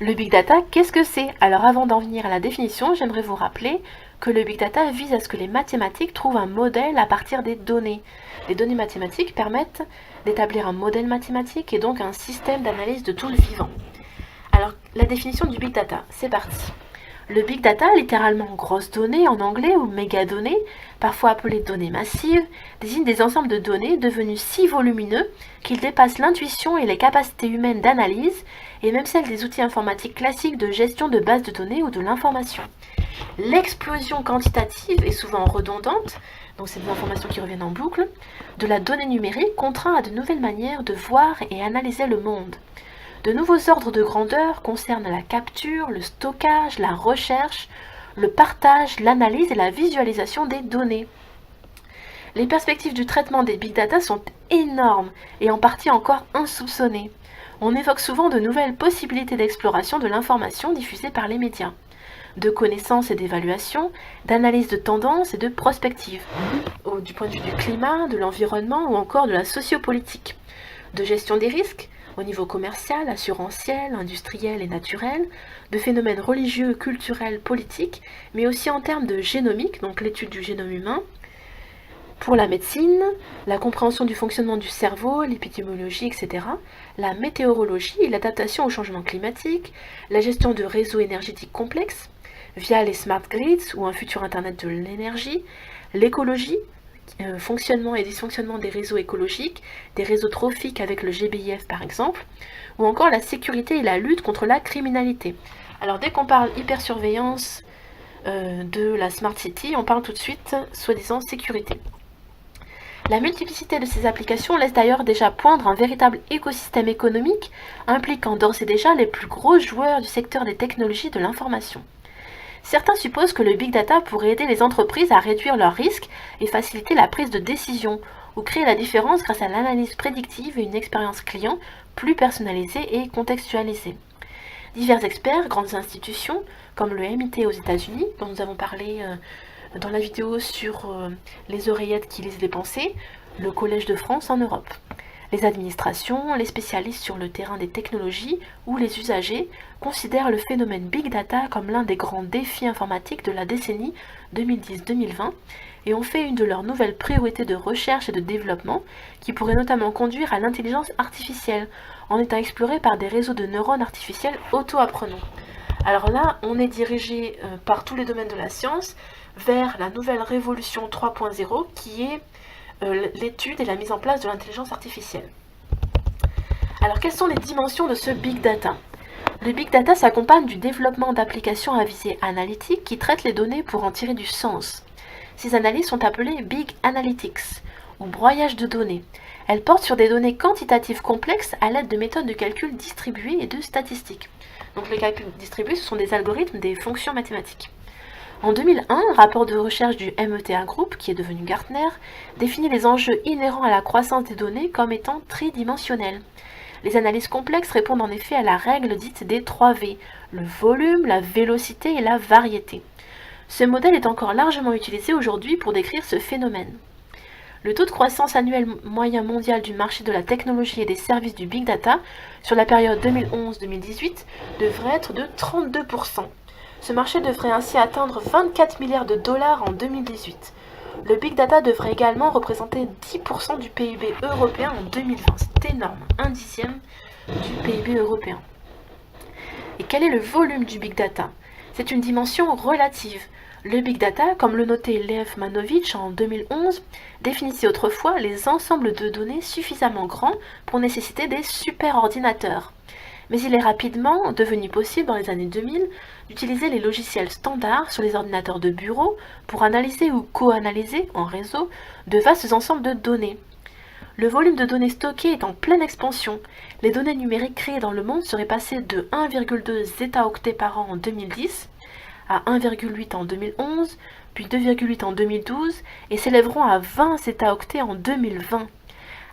Le big data, qu'est-ce que c'est? Alors avant d'en venir à la définition, j'aimerais vous rappeler que le big data vise à ce que les mathématiques trouvent un modèle à partir des données. Les données mathématiques permettent d'établir un modèle mathématique et donc un système d'analyse de tout le vivant. Alors la définition du big data, c'est parti. Le big data, littéralement grosses données en anglais ou mégadonnées, parfois appelées données massives, désigne des ensembles de données devenus si volumineux qu'ils dépassent l'intuition et les capacités humaines d'analyse, et même celles des outils informatiques classiques de gestion de bases de données ou de l'information. L'explosion quantitative est souvent redondante, donc c'est des informations qui reviennent en boucle, de la donnée numérique contraint à de nouvelles manières de voir et analyser le monde. De nouveaux ordres de grandeur concernent la capture, le stockage, la recherche, le partage, l'analyse et la visualisation des données. Les perspectives du traitement des big data sont énormes et en partie encore insoupçonnées. On évoque souvent de nouvelles possibilités d'exploration de l'information diffusée par les médias, de connaissance et d'évaluation, d'analyse de tendances et de prospective, du point de vue du climat, de l'environnement ou encore de la sociopolitique, de gestion des risques, au niveau commercial, assurantiel, industriel et naturel, de phénomènes religieux, culturels, politiques, mais aussi en termes de génomique, donc l'étude du génome humain, pour la médecine, la compréhension du fonctionnement du cerveau, l'épidémiologie, etc., la météorologie et l'adaptation au changement climatique, la gestion de réseaux énergétiques complexes, via les smart grids ou un futur Internet de l'énergie, l'écologie, fonctionnement et dysfonctionnement des réseaux écologiques, des réseaux trophiques avec le GBIF par exemple, ou encore la sécurité et la lutte contre la criminalité. Alors dès qu'on parle hypersurveillance de la Smart City, on parle tout de suite, soi-disant, sécurité. La multiplicité de ces applications laisse d'ailleurs déjà poindre un véritable écosystème économique impliquant d'ores et déjà les plus gros joueurs du secteur des technologies de l'information. Certains supposent que le big data pourrait aider les entreprises à réduire leurs risques et faciliter la prise de décision, ou créer la différence grâce à l'analyse prédictive et une expérience client plus personnalisée et contextualisée. Divers experts, grandes institutions, comme le MIT aux États-Unis, dont nous avons parlé dans la vidéo sur les oreillettes qui lisent les pensées, le Collège de France en Europe. Les administrations, les spécialistes sur le terrain des technologies ou les usagers considèrent le phénomène Big Data comme l'un des grands défis informatiques de la décennie 2010-2020 et ont fait une de leurs nouvelles priorités de recherche et de développement qui pourrait notamment conduire à l'intelligence artificielle en étant explorée par des réseaux de neurones artificiels auto-apprenants. Alors là, on est dirigé par tous les domaines de la science vers la nouvelle révolution 3.0 qui est l'étude et la mise en place de l'intelligence artificielle. Alors, quelles sont les dimensions de ce Big Data? Le Big Data s'accompagne du développement d'applications à visée analytique qui traitent les données pour en tirer du sens. Ces analyses sont appelées Big Analytics, ou broyage de données. Elles portent sur des données quantitatives complexes à l'aide de méthodes de calcul distribuées et de statistiques. Donc, les calculs distribués, ce sont des algorithmes, des fonctions mathématiques. En 2001, un rapport de recherche du META Group, qui est devenu Gartner, définit les enjeux inhérents à la croissance des données comme étant tridimensionnels. Les analyses complexes répondent en effet à la règle dite des 3 V, le volume, la vélocité et la variété. Ce modèle est encore largement utilisé aujourd'hui pour décrire ce phénomène. Le taux de croissance annuel moyen mondial du marché de la technologie et des services du Big Data sur la période 2011-2018 devrait être de 32%. Ce marché devrait ainsi atteindre 24 milliards de dollars en 2018. Le Big Data devrait également représenter 10% du PIB européen en 2020. C'est énorme, un dixième du PIB européen. Et quel est le volume du Big Data? C'est une dimension relative. Le Big Data, comme le notait Lev Manovich en 2011, définissait autrefois les ensembles de données suffisamment grands pour nécessiter des superordinateurs. Mais il est rapidement devenu possible dans les années 2000 d'utiliser les logiciels standards sur les ordinateurs de bureau pour analyser ou co-analyser en réseau de vastes ensembles de données. Le volume de données stockées est en pleine expansion. Les données numériques créées dans le monde seraient passées de 1,2 zétaoctets par an en 2010 à 1,8 en 2011, puis 2,8 en 2012 et s'élèveront à 20 zétaoctets en 2020.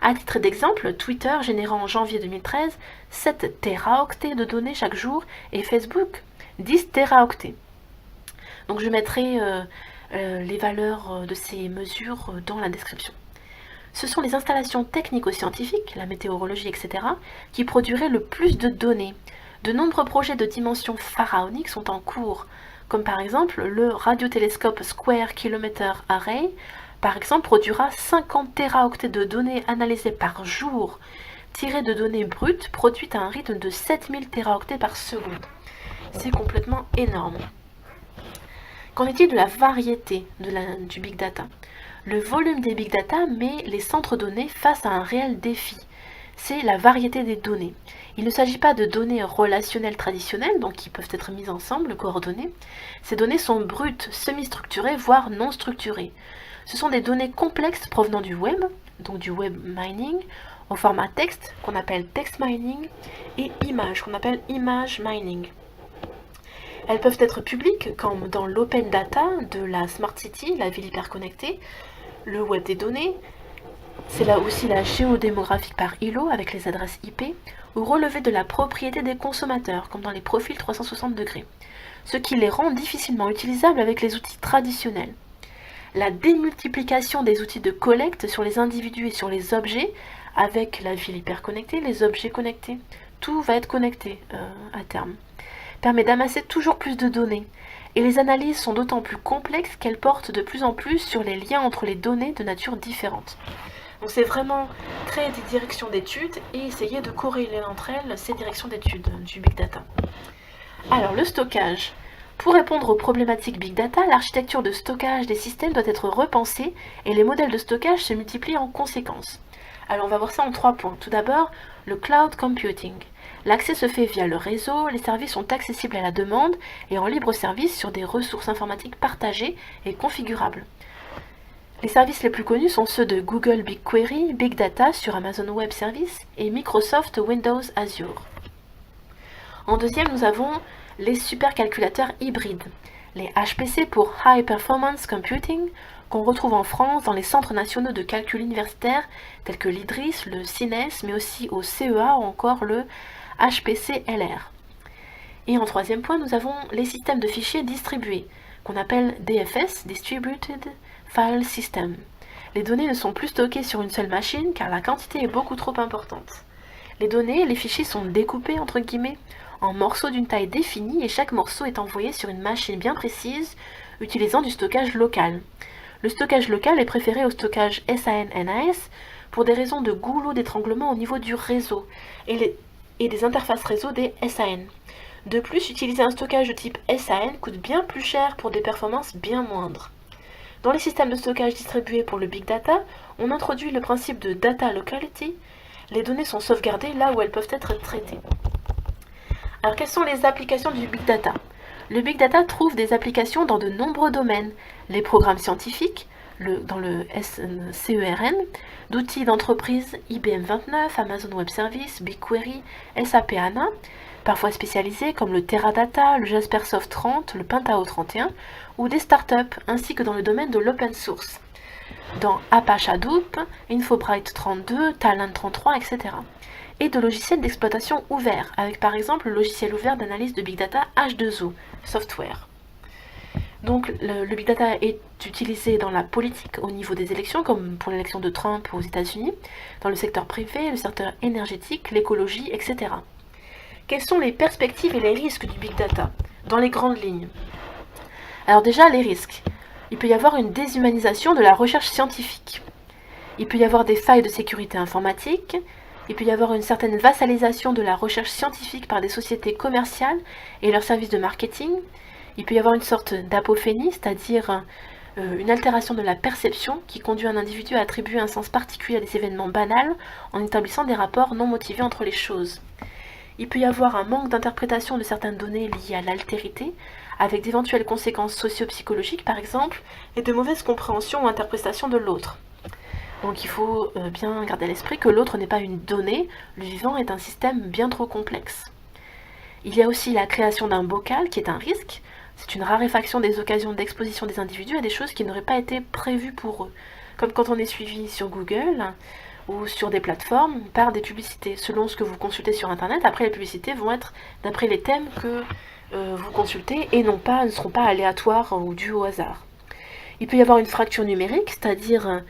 À titre d'exemple, Twitter générant en janvier 2013 7 téraoctets de données chaque jour et Facebook 10 téraoctets. Donc je mettrai les valeurs de ces mesures dans la description. Ce sont les installations technico-scientifiques, la météorologie, etc., qui produiraient le plus de données. De nombreux projets de dimension pharaonique sont en cours, comme par exemple le radiotélescope Square Kilometer Array, par exemple, produira 50 téraoctets de données analysées par jour, tirées de données brutes produites à un rythme de 7000 téraoctets par seconde. C'est complètement énorme. Qu'en est-il de la variété du big data? Le volume des big data met les centres données face à un réel défi. C'est la variété des données. Il ne s'agit pas de données relationnelles traditionnelles, donc qui peuvent être mises ensemble, coordonnées. Ces données sont brutes, semi-structurées, voire non structurées. Ce sont des données complexes provenant du web, donc du web mining, au format texte, qu'on appelle text mining, et images, qu'on appelle image mining. Elles peuvent être publiques, comme dans l'open data de la Smart City, la ville hyperconnectée, le web des données. C'est là aussi la géodémographique par îlot avec les adresses IP, ou relevé de la propriété des consommateurs, comme dans les profils 360 degrés, ce qui les rend difficilement utilisables avec les outils traditionnels. La démultiplication des outils de collecte sur les individus et sur les objets, avec la ville hyperconnectée, les objets connectés, tout va être connecté à terme, permet d'amasser toujours plus de données. Et les analyses sont d'autant plus complexes qu'elles portent de plus en plus sur les liens entre les données de nature différente. Donc c'est vraiment créer des directions d'études et essayer de corréler entre elles ces directions d'études du big data. Alors le stockage. Pour répondre aux problématiques big data, l'architecture de stockage des systèmes doit être repensée et les modèles de stockage se multiplient en conséquence. Alors on va voir ça en 3 points. Tout d'abord, le cloud computing. L'accès se fait via le réseau, les services sont accessibles à la demande et en libre service sur des ressources informatiques partagées et configurables. Les services les plus connus sont ceux de Google BigQuery, Big Data sur Amazon Web Services et Microsoft Windows Azure. En deuxième, nous avons les supercalculateurs hybrides, les HPC pour High Performance Computing, qu'on retrouve en France dans les centres nationaux de calcul universitaire tels que l'IDRIS, le CINES, mais aussi au CEA ou encore le HPC-LR. Et en troisième point, nous avons les systèmes de fichiers distribués, qu'on appelle DFS, Distributed File System. Les données ne sont plus stockées sur une seule machine car la quantité est beaucoup trop importante. Les données, les fichiers sont découpés entre guillemets en morceaux d'une taille définie et chaque morceau est envoyé sur une machine bien précise utilisant du stockage local. Le stockage local est préféré au stockage SAN-NAS pour des raisons de goulot d'étranglement au niveau du réseau et des interfaces réseau des SAN. De plus, utiliser un stockage de type SAN coûte bien plus cher pour des performances bien moindres. Dans les systèmes de stockage distribués pour le big data, on introduit le principe de data locality. Les données sont sauvegardées là où elles peuvent être traitées. Alors, quelles sont les applications du big data? Le big data trouve des applications dans de nombreux domaines. Les programmes scientifiques, dans le CERN, d'outils d'entreprise IBM 29, Amazon Web Services, BigQuery, SAP HANA, parfois spécialisés comme le Teradata, le Jaspersoft 30, le Pentao 31, ou des startups, ainsi que dans le domaine de l'open source, dans Apache Hadoop, InfoBright 32, Talent 33, etc. Et de logiciels d'exploitation ouverts, avec par exemple le logiciel ouvert d'analyse de Big Data H2O, Software. Donc le Big Data est utilisé dans la politique au niveau des élections, comme pour l'élection de Trump aux États-Unis, dans le secteur privé, le secteur énergétique, l'écologie, etc. Quelles sont les perspectives et les risques du Big Data, dans les grandes lignes? Alors déjà, les risques. Il peut y avoir une déshumanisation de la recherche scientifique. Il peut y avoir des failles de sécurité informatique. Il peut y avoir une certaine vassalisation de la recherche scientifique par des sociétés commerciales et leurs services de marketing. Il peut y avoir une sorte d'apophénie, c'est-à-dire une altération de la perception qui conduit un individu à attribuer un sens particulier à des événements banals en établissant des rapports non motivés entre les choses. Il peut y avoir un manque d'interprétation de certaines données liées à l'altérité, avec d'éventuelles conséquences socio-psychologiques par exemple, et de mauvaises compréhensions ou interprétations de l'autre. Donc il faut bien garder à l'esprit que l'autre n'est pas une donnée, le vivant est un système bien trop complexe. Il y a aussi la création d'un bocal qui est un risque, c'est une raréfaction des occasions d'exposition des individus à des choses qui n'auraient pas été prévues pour eux, comme quand on est suivi sur Google ou sur des plateformes par des publicités. Selon ce que vous consultez sur Internet, après les publicités vont être d'après les thèmes que vous consultez et ne seront pas aléatoires ou dues au hasard. Il peut y avoir une fracture numérique, c'est-à-dire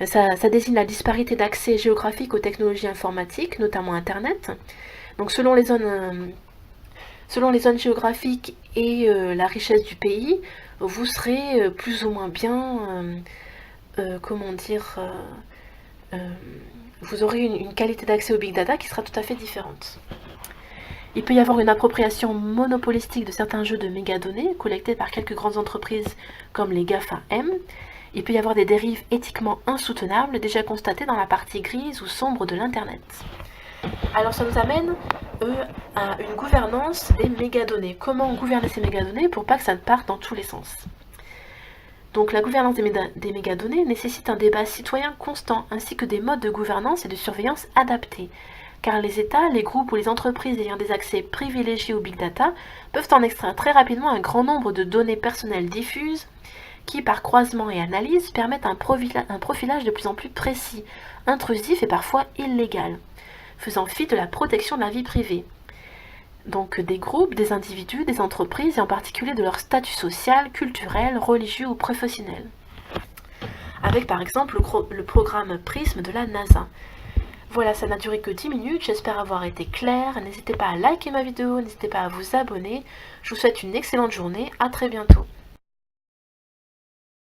ça désigne la disparité d'accès géographique aux technologies informatiques, notamment Internet. Donc selon les zones Selon les zones géographiques et la richesse du pays, vous serez plus ou moins bien, comment dire, vous aurez une qualité d'accès au big data qui sera tout à fait différente. Il peut y avoir une appropriation monopolistique de certains jeux de mégadonnées collectés par quelques grandes entreprises comme les GAFA-M. Il peut y avoir des dérives éthiquement insoutenables déjà constatées dans la partie grise ou sombre de l'Internet. Alors ça nous amène à une gouvernance des mégadonnées. Comment gouverner ces mégadonnées pour pas que ça ne parte dans tous les sens? Donc la gouvernance des mégadonnées nécessite un débat citoyen constant ainsi que des modes de gouvernance et de surveillance adaptés. Car les États, les groupes ou les entreprises ayant des accès privilégiés au big data peuvent en extraire très rapidement un grand nombre de données personnelles diffuses qui, par croisement et analyse, permettent un profilage de plus en plus précis, intrusif et parfois illégal, faisant fi de la protection de la vie privée. Donc des groupes, des individus, des entreprises et en particulier de leur statut social, culturel, religieux ou professionnel. Avec par exemple le programme PRISM de la NASA. Voilà, ça n'a duré que 10 minutes, j'espère avoir été claire. N'hésitez pas à liker ma vidéo, n'hésitez pas à vous abonner. Je vous souhaite une excellente journée, à très bientôt.